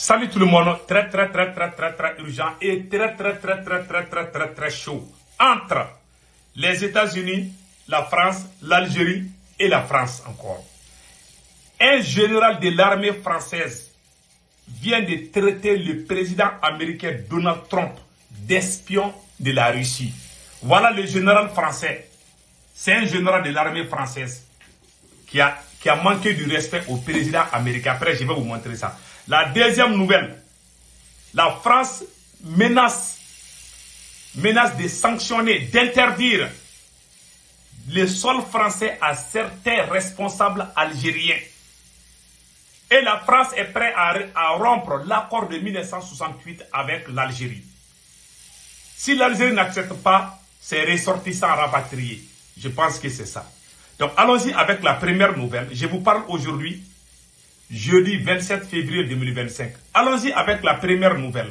Salut tout le monde, très urgent et très chaud. Entre les États-Unis, la France, l'Algérie et la France encore. Un général de l'armée française vient de traiter le président américain Donald Trump d'espion de la Russie. Voilà le général français. C'est un général de l'armée française qui a manqué du respect au président américain. Après, je vais vous montrer ça. La deuxième nouvelle, la France menace de sanctionner, d'interdire le sol français à certains responsables algériens. Et la France est prête à rompre l'accord de 1968 avec l'Algérie. Si l'Algérie n'accepte pas, ses ressortissants rapatriés. Je pense que c'est ça. Donc allons-y avec la première nouvelle. Je vous parle aujourd'hui, jeudi 27 février 2025. Allons-y avec la première nouvelle.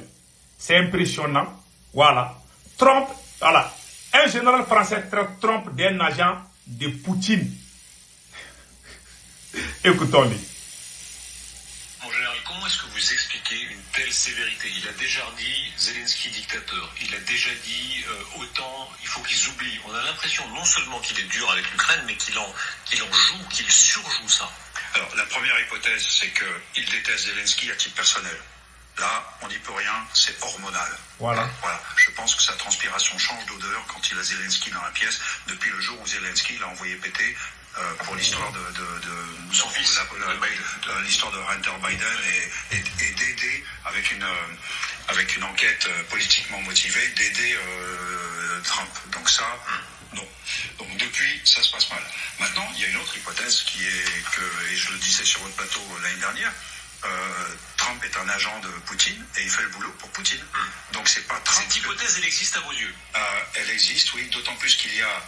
C'est impressionnant. Voilà. Trump, voilà. Un général français traite Trump d'un agent de Poutine. Écoutons-le. Mon général, comment est-ce que vous expliquez une telle sévérité? Il a déjà dit Zelensky dictateur, il a déjà dit OTAN, il faut qu'ils oublient. On a l'impression non seulement qu'il est dur avec l'Ukraine, mais qu'il en joue, qu'il surjoue ça. Alors, la première hypothèse, c'est qu'il déteste Zelensky à titre personnel. Là, on n'y peut rien, c'est hormonal. Voilà. Je pense que sa transpiration change d'odeur quand il a Zelensky dans la pièce, depuis le jour où Zelensky l'a envoyé péter pour l'histoire de son fils, l'histoire de Hunter Biden et d'aider avec une enquête politiquement motivée, d'aider Trump. Donc ça, non. Donc depuis, ça se passe mal. Maintenant, il y a une autre hypothèse qui est que, et je le disais sur votre plateau l'année dernière, Trump est un agent de Poutine et il fait le boulot pour Poutine. Donc c'est pas Trump. Cette hypothèse, elle existe à vos yeux? Elle existe, oui, d'autant plus qu'il y a...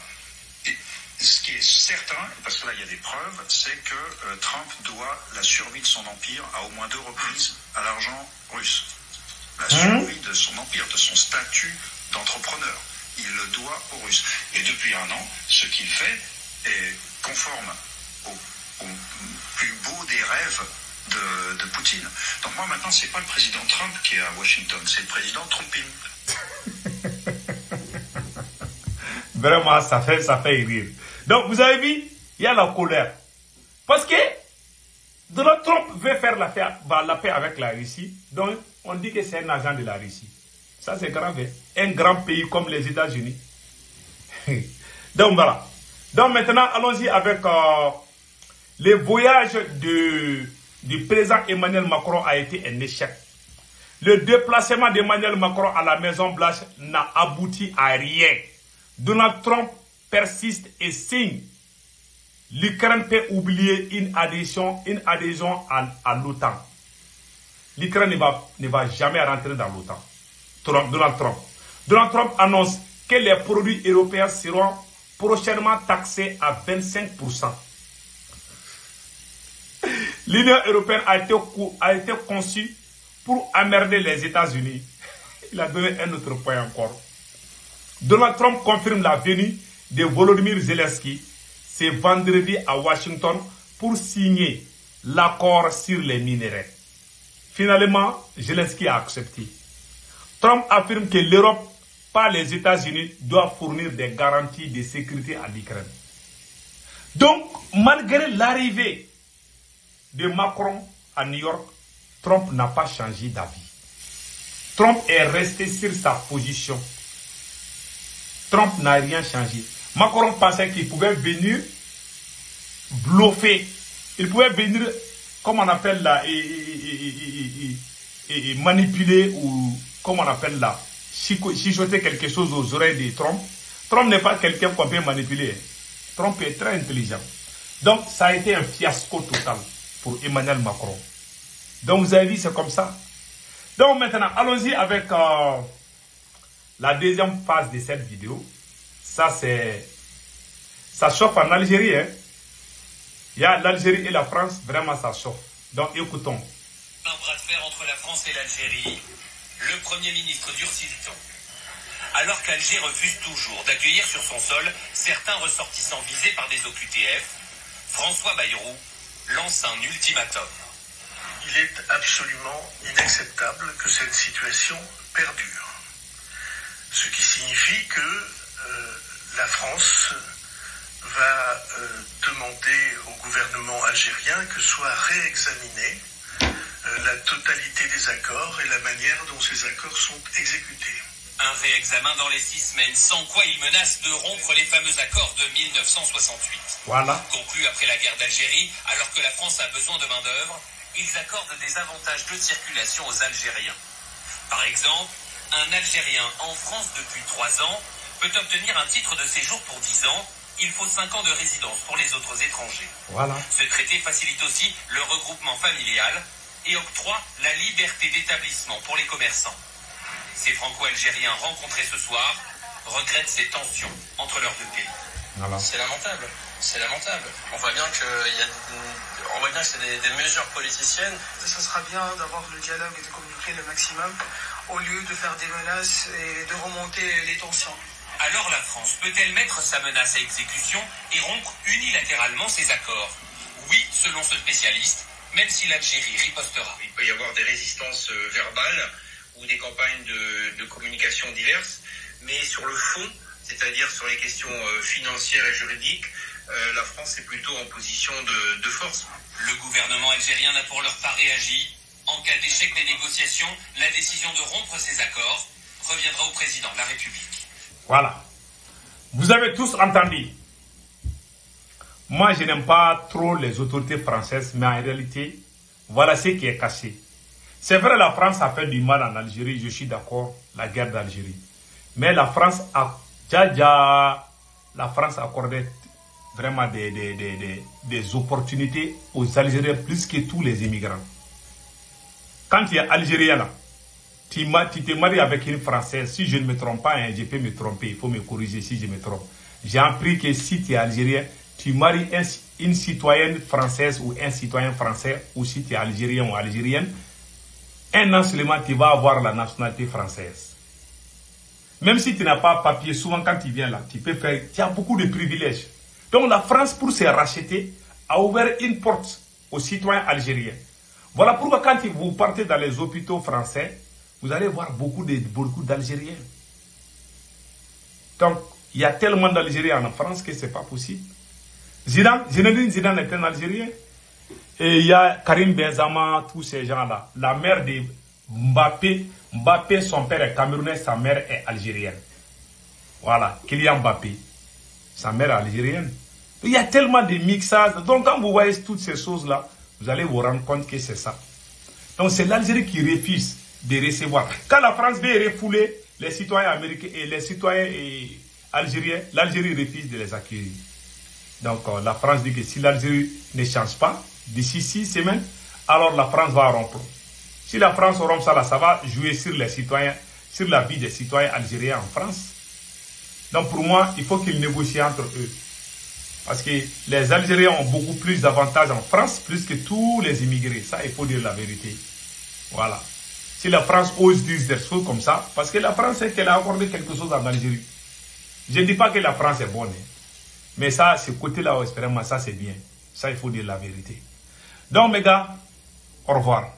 Ce qui est certain, parce que là il y a des preuves, c'est que Trump doit la survie de son empire à au moins 2 reprises à l'argent russe. La survie de son empire, de son statut d'entrepreneur. Il le doit aux Russes. Et depuis un an, ce qu'il fait est conforme au plus beau des rêves de Poutine. Donc moi maintenant, c'est pas le président Trump qui est à Washington, c'est le président Trumpin. Vraiment, ça fait rire. Donc, vous avez vu, il y a la colère. Parce que Donald Trump veut faire la paix avec la Russie. Donc, on dit que c'est un agent de la Russie. Ça, c'est grave. Hein? Un grand pays comme les États-Unis. Donc, voilà. Donc, maintenant, allons-y avec le voyage du président Emmanuel Macron a été un échec. Le déplacement d'Emmanuel Macron à la Maison-Blanche n'a abouti à rien. Donald Trump persiste et signe. L'Ukraine peut oublier une adhésion à l'OTAN. L'Ukraine ne va jamais rentrer dans l'OTAN. Donald Trump annonce que les produits européens seront prochainement taxés à 25%. L'Union européenne a été conçue pour emmerder les États-Unis. Il a donné un autre point encore. Donald Trump confirme la venue de Volodymyr Zelensky ce vendredi à Washington pour signer l'accord sur les minerais. Finalement, Zelensky a accepté. Trump affirme que l'Europe, pas les États-Unis, doit fournir des garanties de sécurité à l'Ukraine. Donc, malgré l'arrivée de Macron à New York, Trump n'a pas changé d'avis. Trump est resté sur sa position. Trump n'a rien changé. Macron pensait qu'il pouvait venir bluffer. Il pouvait venir, comme on appelle là, manipuler ou, comme on appelle là, chichoter quelque chose aux oreilles de Trump. Trump n'est pas quelqu'un qu'on peut manipuler. Trump est très intelligent. Donc, ça a été un fiasco total pour Emmanuel Macron. Donc, vous avez vu, c'est comme ça. Donc, maintenant, allons-y avec la deuxième phase de cette vidéo. Ça chauffe en Algérie. Hein? Il y a l'Algérie et la France, vraiment ça chauffe. Donc, écoutons. Un bras de fer entre la France et l'Algérie. Le Premier ministre durcit le ton. Alors qu'Alger refuse toujours d'accueillir sur son sol certains ressortissants visés par des OQTF, François Bayrou lance un ultimatum. il est absolument inacceptable que cette situation perdure. Ce qui signifie que la France va demander au gouvernement algérien que soit réexaminée la totalité des accords et la manière dont ces accords sont exécutés. Un réexamen dans les 6 semaines, sans quoi il menace de rompre les fameux accords de 1968. Voilà. Conclus après la guerre d'Algérie, alors que la France a besoin de main-d'œuvre, ils accordent des avantages de circulation aux Algériens. Par exemple, un Algérien en France depuis 3 ans peut obtenir un titre de séjour pour 10 ans. Il faut 5 ans de résidence pour les autres étrangers. Voilà. Ce traité facilite aussi le regroupement familial et octroie la liberté d'établissement pour les commerçants. Ces Franco-Algériens rencontrés ce soir regrettent ces tensions entre leurs deux pays. Voilà. C'est lamentable, c'est lamentable. On voit bien que c'est des mesures politiciennes. Ce sera bien d'avoir le dialogue et de communiquer le maximum au lieu de faire des menaces et de remonter les tensions. Alors la France peut-elle mettre sa menace à exécution et rompre unilatéralement ces accords? Oui, selon ce spécialiste, même si l'Algérie ripostera. Il peut y avoir des résistances verbales ou des campagnes de communication diverses, mais sur le fond, c'est-à-dire sur les questions financières et juridiques, la France est plutôt en position de force. Le gouvernement algérien n'a pour l'heure pas réagi. En cas d'échec des négociations, la décision de rompre ces accords reviendra au président de la République. Voilà. Vous avez tous entendu. Moi, je n'aime pas trop les autorités françaises, mais en réalité, voilà ce qui est caché. C'est vrai, la France a fait du mal en Algérie, je suis d'accord, la guerre d'Algérie. Mais la France a accordé vraiment des opportunités aux Algériens plus que tous les immigrants. Quand tu es Algérien là, tu te maries avec une Française, si je ne me trompe pas, hein, je peux me tromper, il faut me corriger si je me trompe. J'ai appris que si tu es Algérien, tu maries une citoyenne française ou un citoyen français, ou si tu es Algérien ou Algérienne, un an seulement tu vas avoir la nationalité française. Même si tu n'as pas papier, souvent quand tu viens là, tu as beaucoup de privilèges. Donc la France, pour se racheter, a ouvert une porte aux citoyens algériens. Voilà pourquoi quand vous partez dans les hôpitaux français, vous allez voir beaucoup d'Algériens. Donc, il y a tellement d'Algériens en France que ce n'est pas possible. Zinedine Zidane est un Algérien. Et il y a Karim Benzema, tous ces gens-là. La mère de Mbappé, son père est camerounais, sa mère est algérienne. Voilà, Kylian Mbappé. Sa mère est algérienne. Il y a tellement de mixages. Donc, quand vous voyez toutes ces choses-là, vous allez vous rendre compte que c'est ça. Donc, c'est l'Algérie qui refuse de recevoir. Quand la France veut refouler les citoyens américains et les citoyens algériens, l'Algérie refuse de les accueillir. Donc, la France dit que si l'Algérie ne change pas, d'ici 6 semaines, alors la France va rompre. Si la France rompt ça, là, ça va jouer sur les citoyens, sur la vie des citoyens algériens en France. Donc, pour moi, il faut qu'ils négocient entre eux. Parce que les Algériens ont beaucoup plus d'avantages en France, plus que tous les immigrés. Ça, il faut dire la vérité. Voilà. Si la France ose dire des choses comme ça, parce que la France sait qu'elle a accordé quelque chose en Algérie. Je ne dis pas que la France est bonne. Mais ça, ce côté-là, vraiment, ça c'est bien. Ça, il faut dire la vérité. Donc, mes gars, au revoir.